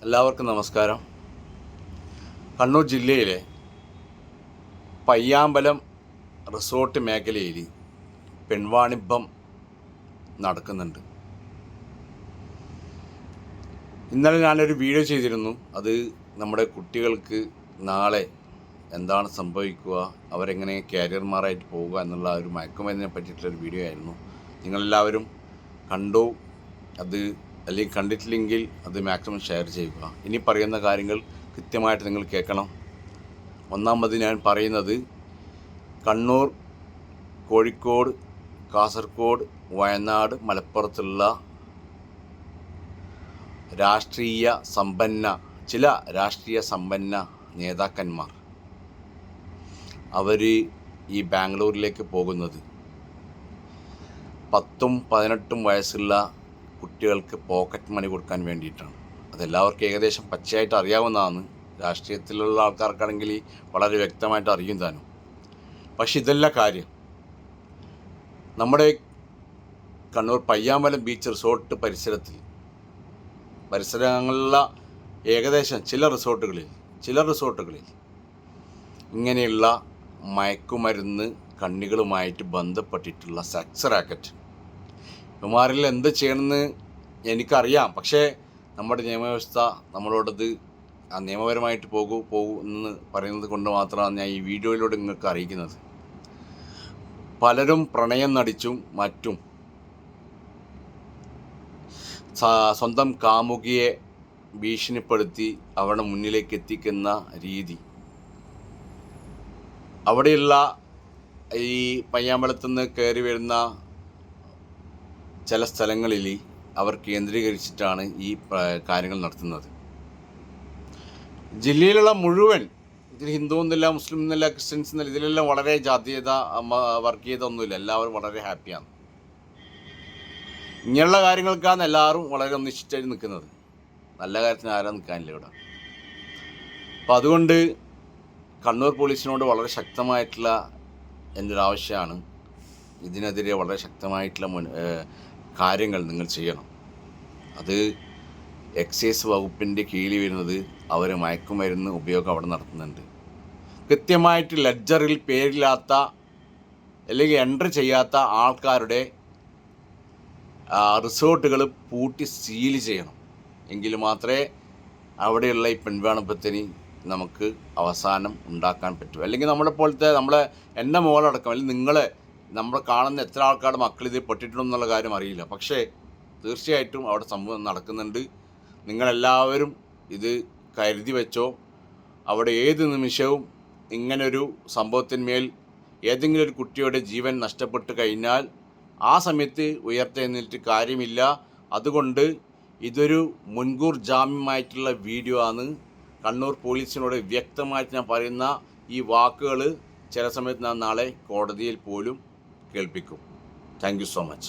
എല്ലാവർക്കും നമസ്കാരം. കണ്ണൂർ ജില്ലയിലെ പയ്യാമ്പലം റിസോർട്ട് മേഖലയിൽ പെൺവാണിഭം നടക്കുന്നുണ്ട്. ഇന്നലെ ഞാനൊരു വീഡിയോ ചെയ്തിരുന്നു. അത് നമ്മുടെ കുട്ടികൾക്ക് നാളെ എന്താണ് സംഭവിക്കുക, അവരെങ്ങനെ കാരിയർമാരായിട്ട് പോവുക എന്നുള്ള ഒരു മയക്കുമരുന്നിനെ പറ്റിയിട്ടുള്ളൊരു വീഡിയോ ആയിരുന്നു. നിങ്ങളെല്ലാവരും കണ്ടു. അത് അല്ലെങ്കിൽ കണ്ടിട്ടില്ലെങ്കിൽ അത് മാക്സിമം ഷെയർ ചെയ്യുക. ഇനി പറയുന്ന കാര്യങ്ങൾ കൃത്യമായിട്ട് നിങ്ങൾ കേൾക്കണം. ഒന്നാമത് ഞാൻ പറയുന്നത്, കണ്ണൂർ, കോഴിക്കോട്, കാസർഗോഡ്, വയനാട്, മലപ്പുറത്തുള്ള ചില രാഷ്ട്രീയ സമ്പന്ന നേതാക്കന്മാർ അവർ ഈ ബാംഗ്ലൂരിലേക്ക് പോകുന്നത് 10-18 വയസ്സുള്ള കുട്ടികൾക്ക് പോക്കറ്റ് മണി കൊടുക്കാൻ വേണ്ടിയിട്ടാണ്. അതെല്ലാവർക്കും ഏകദേശം പച്ചയായിട്ട് അറിയാവുന്നതാണ്. രാഷ്ട്രീയത്തിലുള്ള ആൾക്കാർക്കാണെങ്കിൽ വളരെ വ്യക്തമായിട്ട് അറിയും താനും. പക്ഷെ ഇതല്ല കാര്യം. നമ്മുടെ കണ്ണൂർ പയ്യാമ്പലം ബീച്ച് റിസോർട്ട് പരിസരങ്ങളിലുള്ള ഏകദേശം ചില റിസോർട്ടുകളിൽ ഇങ്ങനെയുള്ള മയക്കുമരുന്ന് കണ്ണികളുമായിട്ട് ബന്ധപ്പെട്ടിട്ടുള്ള സെക്സ് റാക്കറ്റ്. ഇവന്മാരിൽ എന്ത് ചെയ്യണമെന്ന് എനിക്കറിയാം. പക്ഷേ നമ്മുടെ നിയമവ്യവസ്ഥ നമ്മളോടത് നിയമപരമായിട്ട് പോകൂ എന്ന് പറയുന്നത് കൊണ്ട് മാത്രമാണ് ഞാൻ ഈ വീഡിയോയിലൂടെ നിങ്ങൾക്ക് അറിയിക്കുന്നത്. പലരും പ്രണയം നടിച്ചും മറ്റും സ്വന്തം കാമുകിയെ ഭീഷണിപ്പെടുത്തി അവരുടെ മുന്നിലേക്ക് എത്തിക്കുന്ന രീതി, അവിടെയുള്ള ഈ പയ്യാമ്പലത്തുനിന്ന് കയറി വരുന്ന ചില സ്ഥലങ്ങളിൽ അവർ കേന്ദ്രീകരിച്ചിട്ടാണ് ഈ കാര്യങ്ങൾ നടത്തുന്നത്. ജില്ലയിലുള്ള മുഴുവൻ, ഇതിൽ ഹിന്ദു എന്നില്ല, മുസ്ലിം എന്നില്ല, ക്രിസ്ത്യൻസ് എന്നില്ല, ഇതിലെല്ലാം വളരെ ജാതീയത വർഗീയത ഒന്നുമില്ല. എല്ലാവരും വളരെ ഹാപ്പിയാണ്. ഇങ്ങനെയുള്ള കാര്യങ്ങൾക്കാണ് എല്ലാവരും വളരെ ഒന്നിച്ചിട്ടായി നിൽക്കുന്നത്. നല്ല കാര്യത്തിന് ആരാ നിൽക്കാനില്ല ഇവിടെ. അപ്പം അതുകൊണ്ട് കണ്ണൂർ പോലീസിനോട് വളരെ ശക്തമായിട്ടുള്ള എൻ്റെ ഒരു ആവശ്യമാണ്, ഇതിനെതിരെ വളരെ ശക്തമായിട്ടുള്ള കാര്യങ്ങൾ നിങ്ങൾ ചെയ്യണം. അത് എക്സൈസ് വകുപ്പിൻ്റെ കീഴിൽ വരുന്നത് അവർ മയക്കുമരുന്ന് ഉപയോഗം അവിടെ നടത്തുന്നുണ്ട്. കൃത്യമായിട്ട് ലെഡ്ജറിൽ പേരില്ലാത്ത അല്ലെങ്കിൽ എൻട്രി ചെയ്യാത്ത ആൾക്കാരുടെ റിസോർട്ടുകൾ പൂട്ടി സീൽ ചെയ്യണം. എങ്കിൽ മാത്രമേ അവിടെയുള്ള ഈ പെൺവാണിഭത്തിന് നമുക്ക് അവസാനം ഉണ്ടാക്കാൻ പറ്റൂ. അല്ലെങ്കിൽ നമ്മളെ എൻ്റെ മോളടക്കം, അല്ലെങ്കിൽ നമ്മൾ കാണുന്ന എത്ര ആൾക്കാരുടെ മക്കൾ ഇതിൽ പെട്ടിട്ടുണ്ടെന്നുള്ള കാര്യം അറിയില്ല. പക്ഷേ തീർച്ചയായിട്ടും അവിടെ സംഭവം നടക്കുന്നുണ്ട്. നിങ്ങളെല്ലാവരും ഇത് കരുതി വെച്ചോ. അവിടെ ഏത് നിമിഷവും ഇങ്ങനൊരു സംഭവത്തിന്മേൽ ഏതെങ്കിലും ഒരു കുട്ടിയുടെ ജീവൻ നഷ്ടപ്പെട്ട് കഴിഞ്ഞാൽ ആ സമയത്ത് ഉയർത്തെഴുന്നേറ്റ് കാര്യമില്ല. അതുകൊണ്ട് ഇതൊരു മുൻകൂർ ജാമ്യമായിട്ടുള്ള വീഡിയോ ആണ്. കണ്ണൂർ പോലീസിനോട് വ്യക്തമായിട്ട് ഞാൻ പറയുന്ന ഈ വാക്കുകൾ ചില സമയത്ത് ഞാൻ നാളെ കോടതിയിൽ പോലും കേൾപ്പിക്കും. Thank you so much.